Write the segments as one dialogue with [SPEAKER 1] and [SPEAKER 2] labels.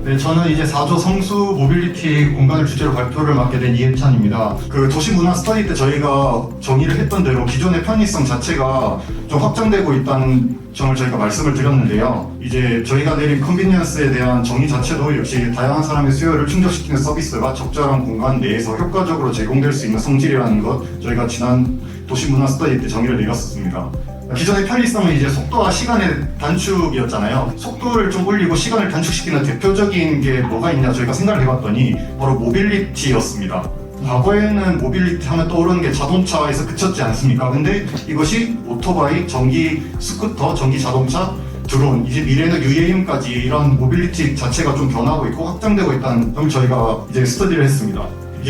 [SPEAKER 1] 네, 저는 이제 4조 성수 모빌리티 공간을 주제로 발표를 맡게 된 이해찬입니다. 그 도시문화 스터디 때 저희가 정의를 했던 대로 기존의 편의성 자체가 좀 확장되고 있다는 점을 저희가 말씀을 드렸는데요. 이제 저희가 내린 컨비니언스에 대한 정의 자체도 역시 다양한 사람의 수요를 충족시키는 서비스가 적절한 공간 내에서 효과적으로 제공될 수 있는 성질이라는 것, 저희가 지난 도시문화 스터디 때 정의를 내렸습니다. 기존의 편리성은 이제 속도와 시간의 단축이었잖아요. 속도를 좀 올리고 시간을 단축시키는 대표적인 게 뭐가 있냐 저희가 생각을 해봤더니 바로 모빌리티였습니다. 과거에는 모빌리티 하면 떠오르는 게 자동차에서 그쳤지 않습니까? 근데 이것이 오토바이, 전기 스쿠터, 전기 자동차, 드론, 이제 미래는 UAM까지 이런 모빌리티 자체가 좀 변하고 있고 확장되고 있다는 점을 저희가 이제 스터디를 했습니다.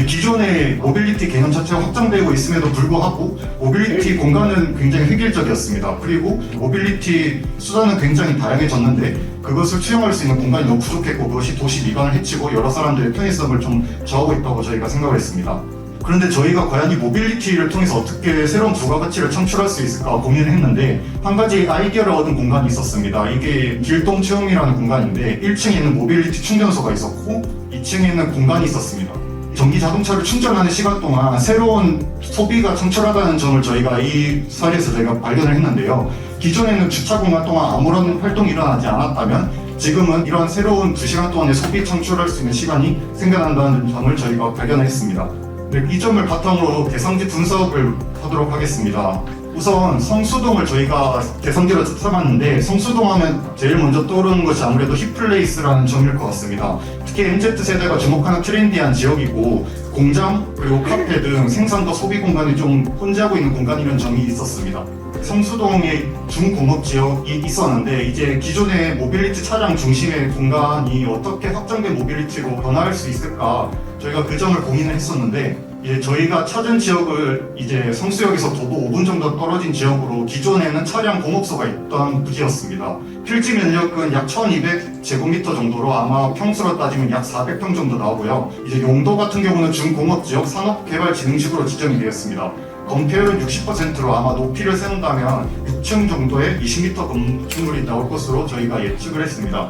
[SPEAKER 1] 기존의 모빌리티 개념 자체가 확장되고 있음에도 불구하고 모빌리티 공간은 굉장히 획일적이었습니다. 그리고 모빌리티 수단은 굉장히 다양해졌는데 그것을 수용할 수 있는 공간이 너무 부족했고 그것이 도시 미관을 해치고 여러 사람들의 편의성을 좀 저하고 있다고 저희가 생각을 했습니다. 그런데 저희가 과연 이 모빌리티를 통해서 어떻게 새로운 부가가치를 창출할 수 있을까 고민을 했는데 한 가지 아이디어를 얻은 공간이 있었습니다. 이게 길동체험이라는 공간인데 1층에는 모빌리티 충전소가 있었고 2층에는 공간이 있었습니다. 전기 자동차를 충전하는 시간 동안 새로운 소비가 창출하다는 점을 저희가 이 사례에서 저희가 발견을 했는데요. 기존에는 주차 공간 동안 아무런 활동이 일어나지 않았다면 지금은 이런 새로운 2시간 동안의 소비 창출할 수 있는 시간이 생겨난다는 점을 저희가 발견을 했습니다. 네, 이 점을 바탕으로 대상지 분석을 하도록 하겠습니다. 우선 성수동을 저희가 대상지로 삼았는데 성수동 하면 제일 먼저 떠오르는 것이 아무래도 힙플레이스라는 점일 것 같습니다. 특히 MZ세대가 주목하는 트렌디한 지역이고 공장 그리고 카페 등 생산과 소비 공간이 좀 혼재하고 있는 공간이라는 점이 있었습니다. 성수동에 중공업 지역이 있었는데 이제 기존의 모빌리티 차량 중심의 공간이 어떻게 확장된 모빌리티로 변화할 수 있을까 저희가 그 점을 고민을 했었는데 이제 저희가 찾은 지역을 이제 성수역에서 도보 5분 정도 떨어진 지역으로 기존에는 차량 공업소가 있던 부지였습니다. 필지 면적은 약 1200제곱미터 정도로 아마 평수로 따지면 약 400평 정도 나오고요. 이제 용도 같은 경우는 중공업지역 산업개발진흥지구로 지정이 되었습니다. 건폐율은 60%로 아마 높이를 세운다면 6층 정도의 20m 건축물이 나올 것으로 저희가 예측을 했습니다.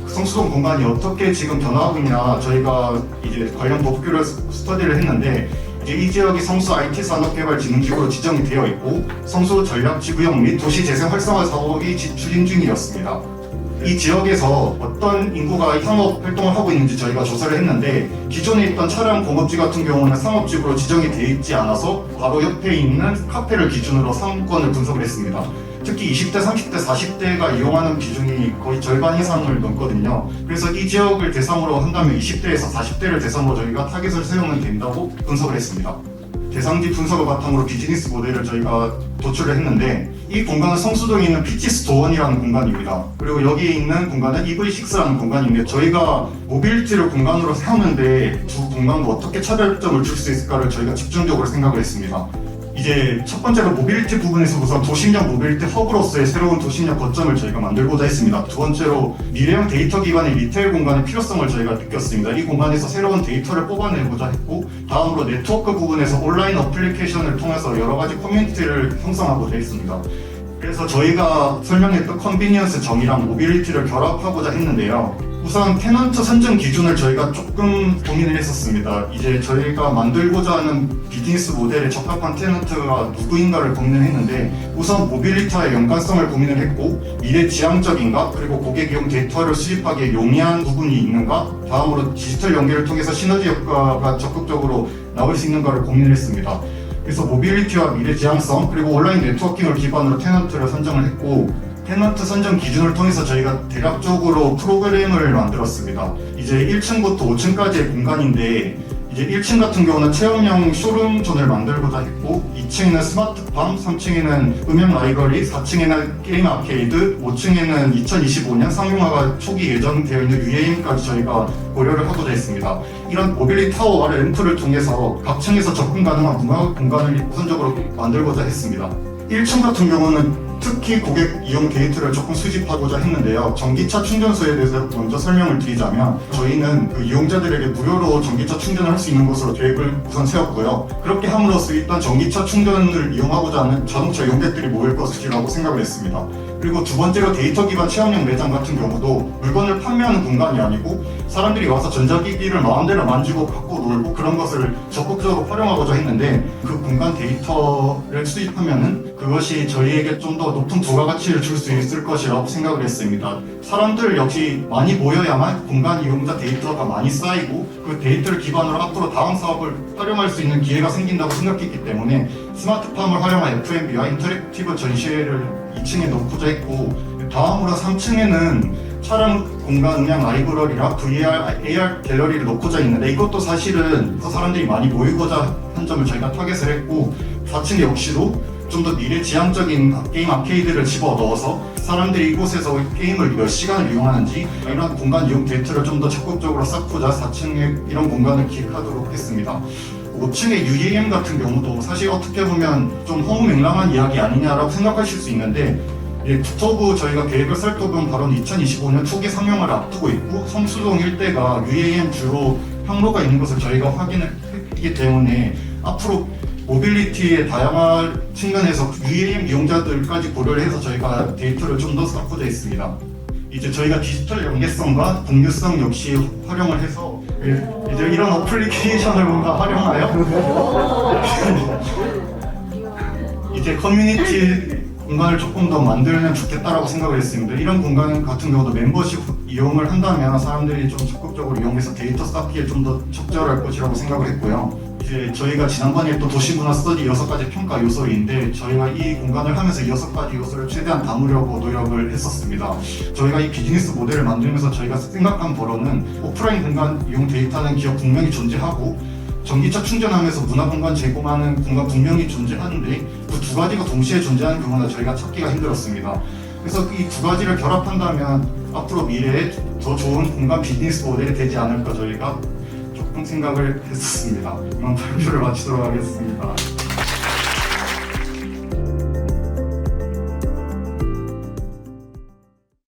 [SPEAKER 1] 성수동 공간이 어떻게 지금 변화하고 있냐 저희가 이제 관련 법규를 스터디를 했는데 이제 이 지역이 성수 IT 산업개발진흥지구로 지정이 되어 있고 성수 전략지구형 및 도시재생 활성화 사업이 추진 중이었습니다. 이 지역에서 어떤 인구가 상업 활동을 하고 있는지 저희가 조사를 했는데 기존에 있던 차량 공업지 같은 경우는 상업지구로 지정이 되어 있지 않아서 바로 옆에 있는 카페를 기준으로 상권을 분석을 했습니다. 특히 20대, 30대, 40대가 이용하는 비중이 거의 절반 이상을 넘거든요. 그래서 이 지역을 대상으로 한다면 20대에서 40대를 대상으로 저희가 타깃을 세우면 된다고 분석을 했습니다. 대상지 분석을 바탕으로 비즈니스 모델을 저희가 도출을 했는데 이 공간은 성수동에 있는 피치스토어원이라는 공간입니다. 그리고 여기에 있는 공간은 EV6라는 공간인데 저희가 모빌리티를 공간으로 세우는데 두 공간과 어떻게 차별점을 줄 수 있을까를 저희가 집중적으로 생각을 했습니다. 이제 첫 번째로 모빌리티 부분에서 우선 도심력 모빌리티 허브로서의 새로운 도심력 거점을 저희가 만들고자 했습니다. 두 번째로 미래형 데이터 기반의 리테일 공간의 필요성을 저희가 느꼈습니다. 이 공간에서 새로운 데이터를 뽑아내고자 했고 다음으로 네트워크 부분에서 온라인 어플리케이션을 통해서 여러 가지 커뮤니티를 형성하고자 했습니다. 그래서 저희가 설명했던 컨비니언스 정의랑 모빌리티를 결합하고자 했는데요. 우선 테넌트 선정 기준을 저희가 조금 고민을 했었습니다. 이제 저희가 만들고자 하는 비즈니스 모델에 적합한 테넌트가 누구인가를 고민을 했는데 우선 모빌리티와의 연관성을 고민을 했고 미래 지향적인가 그리고 고객용 데이터를 수집하기에 용이한 부분이 있는가 다음으로 디지털 연계를 통해서 시너지 효과가 적극적으로 나올 수 있는가를 고민을 했습니다. 그래서 모빌리티와 미래 지향성 그리고 온라인 네트워킹을 기반으로 테넌트를 선정을 했고 테넌트 선정 기준을 통해서 저희가 대략적으로 프로그램을 만들었습니다. 이제 1층부터 5층까지의 공간인데 이제 1층 같은 경우는 체험형 쇼룸존을 만들고자 했고 2층에는 스마트팜, 3층에는 음향 라이브러리, 4층에는 게임 아케이드, 5층에는 2025년 상용화가 초기 예정되어 있는 UAM까지 저희가 고려를 하고자 했습니다. 이런 모빌리티 타워와 램프를 통해서 각 층에서 접근 가능한 문화 공간을 우선적으로 만들고자 했습니다. 1층 같은 경우는 특히 고객 이용 데이터를 조금 수집하고자 했는데요. 전기차 충전소에 대해서 먼저 설명을 드리자면 저희는 그 이용자들에게 무료로 전기차 충전을 할 수 있는 곳으로 계획을 우선 세웠고요. 그렇게 함으로써 일단 전기차 충전을 이용하고자 하는 자동차 이용객들이 모일 것이라고 생각을 했습니다. 그리고 두 번째로 데이터 기반 체험형 매장 같은 경우도 물건을 판매하는 공간이 아니고 사람들이 와서 전자기기를 마음대로 만지고 갖고 놀고 그런 것을 적극적으로 활용하고자 했는데, 그 공간 데이터를 수집하면은 그것이 저희에게 좀 더 높은 부가가치를 줄 수 있을 것이라고 생각을 했습니다. 사람들 역시 많이 모여야만 공간 이용자 데이터가 많이 쌓이고 그 데이터를 기반으로 앞으로 다음 사업을 활용할 수 있는 기회가 생긴다고 생각했기 때문에 스마트팜을 활용한 F&B와 인터랙티브 전시회를 2층에 놓고자 했고, 다음으로 3층에는 촬영 공간 음향 라이브러리랑 VR, AR 갤러리를 놓고자 했는데, 이것도 사실은 사람들이 많이 모이고자 한 점을 저희가 타겟을 했고, 4층 역시도 좀 더 미래지향적인 게임 아케이드를 집어넣어서 사람들이 이곳에서 게임을 몇 시간을 이용하는지 이런 공간 이용 데이터를 좀 더 적극적으로 쌓고자 4층에 이런 공간을 기획하도록 했습니다. 5층의 UAM 같은 경우도 사실 어떻게 보면 좀 허무맹랑한 이야기 아니냐라고 생각하실 수 있는데, 국토부 저희가 계획을 살 때는 바로 2025년 초기 상용화를 앞두고 있고, 성수동 일대가 UAM 주로 항로가 있는 것을 저희가 확인했기 때문에 앞으로 모빌리티의 다양한 측면에서 UAM 이용자들까지 고려를 해서 저희가 데이터를 좀 더 쌓고자 했습니다. 이제 저희가 디지털 연계성과 공유성 역시 활용을 해서 이제 이런 어플리케이션을 뭔가 활용하여 이제 커뮤니티 공간을 조금 더 만들면 좋겠다라고 생각을 했습니다. 이런 공간 같은 경우도 멤버십 이용을 한다면 사람들이 좀 적극적으로 이용해서 데이터 쌓기에 좀 더 적절할 것이라고 생각을 했고요. 이제 저희가 지난번에 했던 도시문화 스터디 6가지 평가 요소인데, 저희가 이 공간을 하면서 6가지 요소를 최대한 담으려고 노력을 했었습니다. 저희가 이 비즈니스 모델을 만들면서 저희가 생각한 바로는 오프라인 공간 이용 데이터는 기업 분명히 존재하고 전기차 충전하면서 문화공간 제공하는 공간 분명히 존재하는데, 그 두 가지가 동시에 존재하는 경우는 저희가 찾기가 힘들었습니다. 그래서 이 두 가지를 결합한다면 앞으로 미래에 더 좋은 공간 비즈니스 모델이 되지 않을까 저희가 조금 생각을 했었습니다. 이만 발표를 마치도록 하겠습니다.